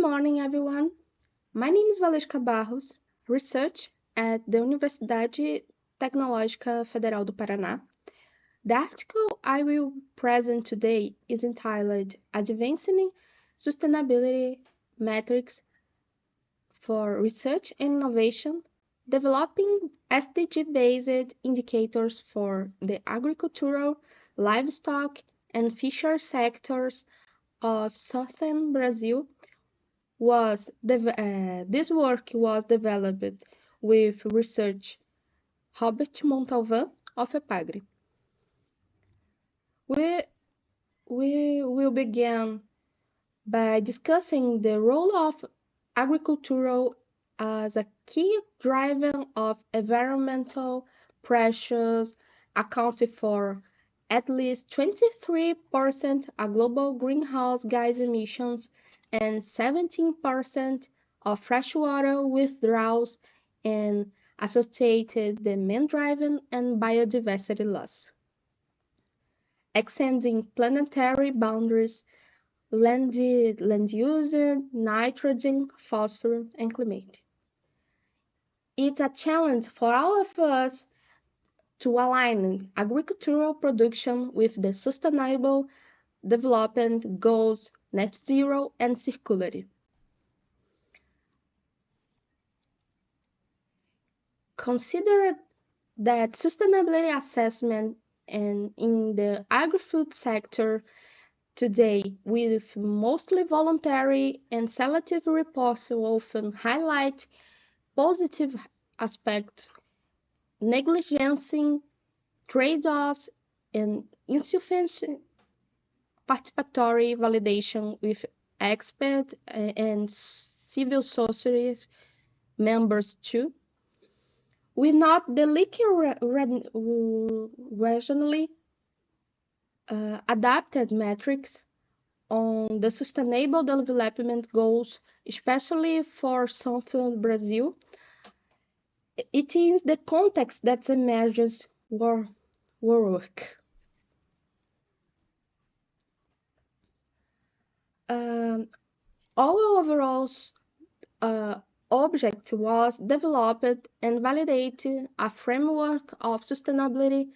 morning, everyone. My name is Walewska Barros, research at the Universidade Tecnológica Federal do Paraná. The article I will present today is entitled Advancing Sustainability Metrics for Research and Innovation, Developing SDG-Based Indicators for the Agricultural, Livestock, and Fisheries sectors of Southern Brazil. This work was developed with research Robert Montalvan of EPAGRE. We will begin by discussing the role of agricultural as a key driver of environmental pressures, accounting for at least 23% of global greenhouse gas emissions and 17% of freshwater withdrawals and associated demand-driven and biodiversity loss. Extending planetary boundaries, land use, nitrogen, phosphorus, and climate. It's a challenge for all of us to align agricultural production with the sustainable development goals, net zero, and circularity. Consider that sustainability assessment in the agri-food sector today, with mostly voluntary and selective reports, often highlight positive aspects, negligencing trade-offs, and insufficient participatory validation with expert and civil society members too. We note the leaky regionally adapted metrics on the sustainable development goals, especially for Southern Brazil. It is the context that emerges work. Our overall object was developed and validated a framework of sustainability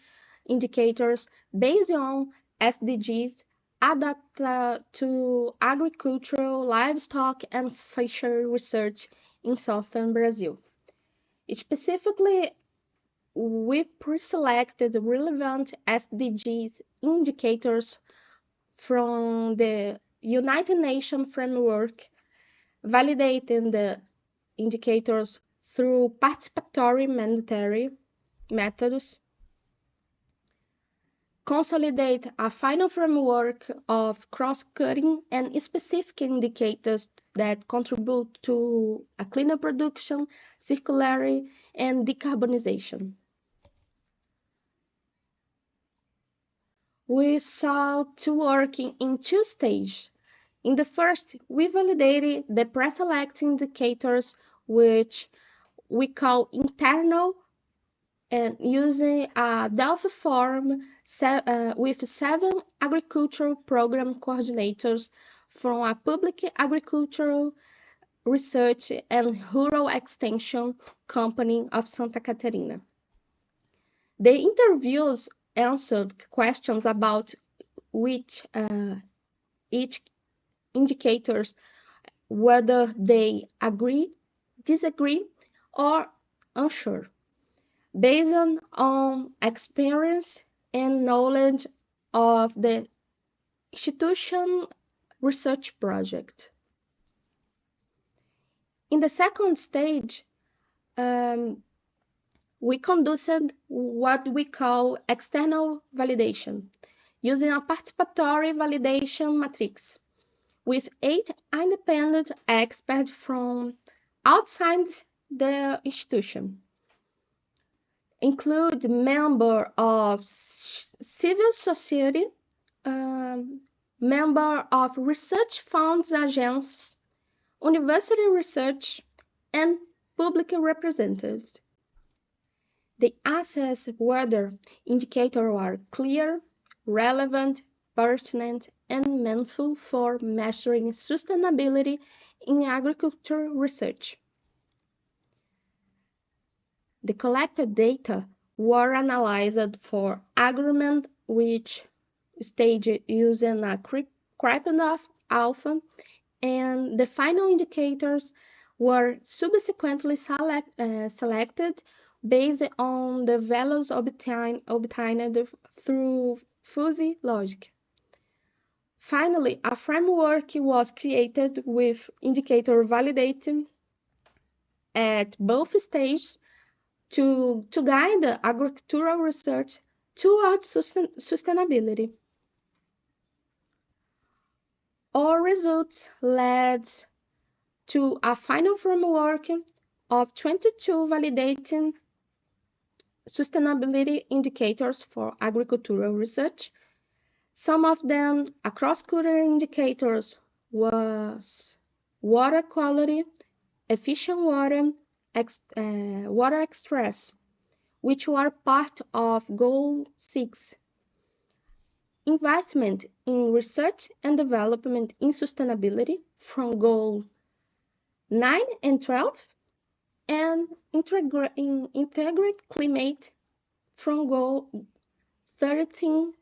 indicators based on SDGs adapted to agricultural, livestock, and fishery research in southern Brazil. Specifically, we pre-selected relevant SDGs indicators from the United Nations framework, validating the indicators through participatory mandatory methods, consolidate a final framework of cross-cutting and specific indicators that contribute to a cleaner production, circularity, and decarbonization. We sought to work in two stages. In the first, we validated the pre-select indicators, which we call internal, and using a Delphi form with 7 agricultural program coordinators from a public agricultural research and rural extension company of Santa Catarina. The interviews answered questions about which each indicators, whether they agree, disagree, or unsure, based on experience and knowledge of the institution research project. In the second stage, we conducted what we call external validation, using a participatory validation matrix with 8 independent experts from outside the institution. Include members of civil society, member of research funds agents, university research, and public representatives. They assess whether indicators are clear, relevant, pertinent, and meaningful for measuring sustainability in agriculture research. The collected data were analyzed for agreement which stage using a Krippenhoff alpha, and the final indicators were subsequently selected based on the values obtained through fuzzy logic. Finally, a framework was created with indicator validating at both stages to guide the agricultural research towards sustainability. Our results led to a final framework of 22 validating sustainability indicators for agricultural research. Some of them cross-cutting indicators was water quality, efficient water, water extraction, which were part of Goal 6, investment in research and development in sustainability from Goal 9 and 12, and integrate climate from Goal 13.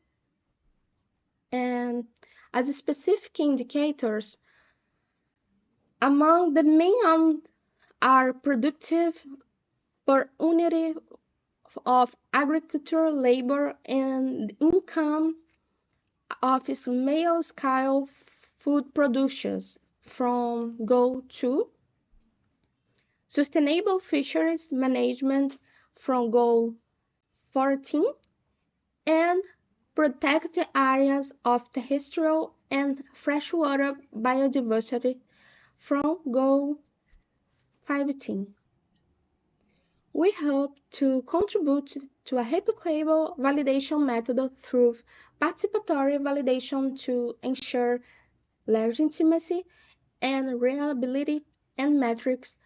And as specific indicators, among the main are productive per unit of agricultural labor and income of small-scale food producers from Goal 2, sustainable fisheries management from Goal 14, and protect areas of terrestrial and freshwater biodiversity from Goal 15. We hope to contribute to a replicable validation method through participatory validation to ensure legitimacy and reliability and metrics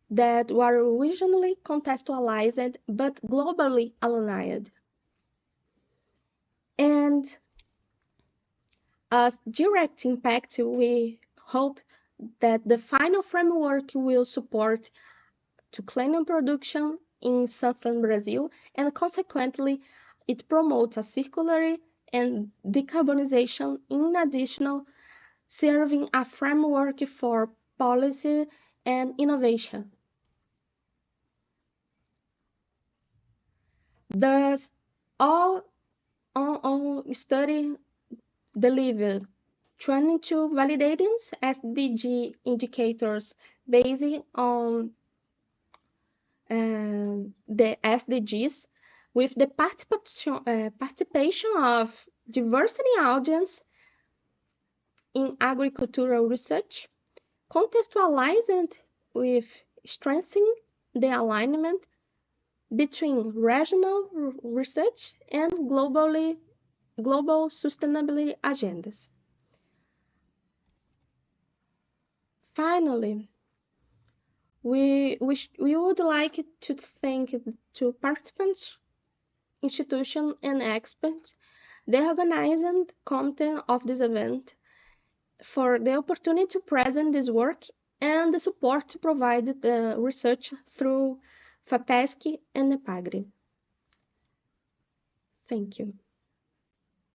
that were originally contextualized but globally aligned. And as direct impact, we hope that the final framework will support to cleaner production in southern Brazil, and consequently, it promotes a circular and decarbonization in addition, serving a framework for policy and innovation. Thus, all study delivered 22 validating SDG indicators based on the SDGs, with the participation of diversity audience in agricultural research, contextualized with strengthening the alignment between regional research and global sustainability agendas. Finally, we would like to thank to participants, institutions, and experts, the organizing committee of this event, for the opportunity to present this work and the support provided the research through FAPESC and NEPAGRE. Thank you.